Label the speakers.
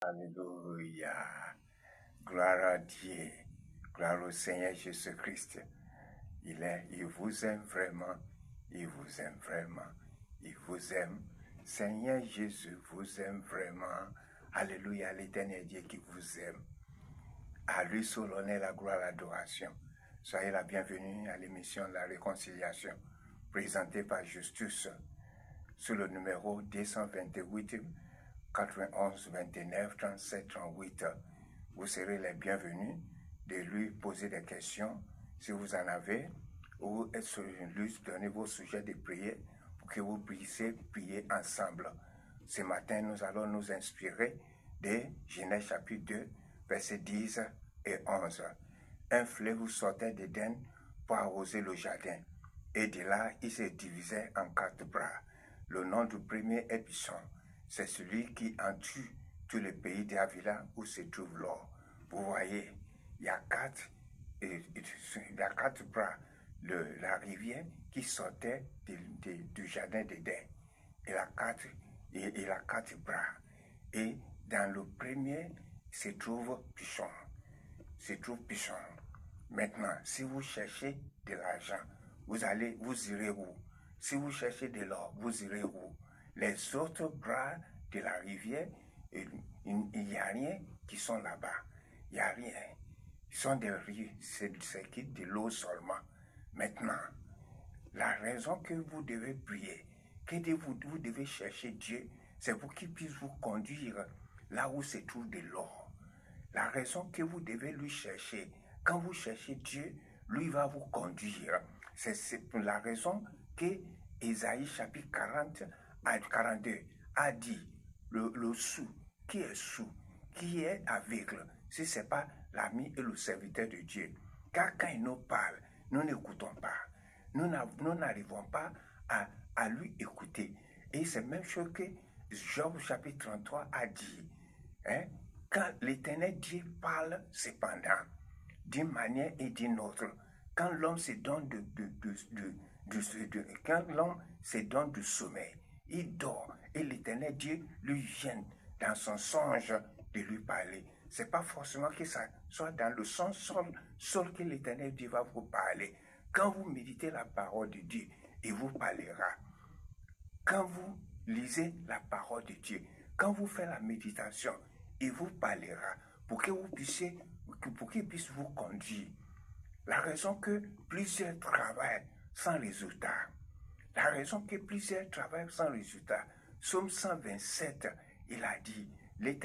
Speaker 1: Alléluia. Gloire à Dieu. Gloire au Seigneur Jésus-Christ. Il vous aime vraiment. Il vous aime vraiment. Il vous aime. Seigneur Jésus vous aime vraiment. Alléluia, l'Éternel Dieu qui vous aime. À lui seul l'honneur, la gloire, l'adoration. Soyez la bienvenue à l'émission La Réconciliation, présentée par Justus, sur le numéro 228 91 29 37 38. Vous serez les bienvenus de lui poser des questions si vous en avez, ou lui donner vos sujets de prière pour que vous puissiez prier ensemble. Ce matin, nous allons nous inspirer de Genèse chapitre 2, versets 10 et 11. Un fleuve sortait d'Éden pour arroser le jardin, et de là, il se divisait en 4 bras. Le nom du premier est Pison. C'est celui qui en tue tout le pays d'Avila où se trouve l'or. Vous voyez, il y a 4 bras. La rivière qui sortait du jardin d'Éden. Il a 4 bras. Et dans le premier se trouve Pison. Maintenant, si vous cherchez de l'argent, vous irez où? Si vous cherchez de l'or, vous irez où? Les autres bras de la rivière, il n'y a rien qui sont là-bas. Il n'y a rien. Ils sont des rives, c'est de l'eau seulement. Maintenant, la raison que vous devez prier, que vous devez chercher Dieu, c'est pour qu'il puisse vous conduire là où se trouve de l'or. La raison que vous devez lui chercher, quand vous cherchez Dieu, lui va vous conduire. C'est pour la raison que Ésaïe chapitre 42 a dit, le sou, qui est sou, qui est aveugle, si ce n'est pas l'ami et le serviteur de Dieu. Car quand il nous parle, nous n'écoutons pas. Nous n'arrivons pas à lui écouter. Et c'est la même chose que Job chapitre 33 a dit. Quand l'Éternel Dieu parle cependant, d'une manière et d'une autre, quand l'homme se donne quand l'homme se donne du sommeil, il dort et l'Éternel Dieu lui vient dans son songe de lui parler. C'est pas forcément que ça soit dans le sens seul que l'Éternel Dieu va vous parler. Quand vous méditez la parole de Dieu, il vous parlera. Quand vous lisez la parole de Dieu, quand vous faites la méditation, il vous parlera pour qu'il puisse vous conduire. La raison que plusieurs travaillent sans résultat. Psaume 127, il a dit, l'Éternel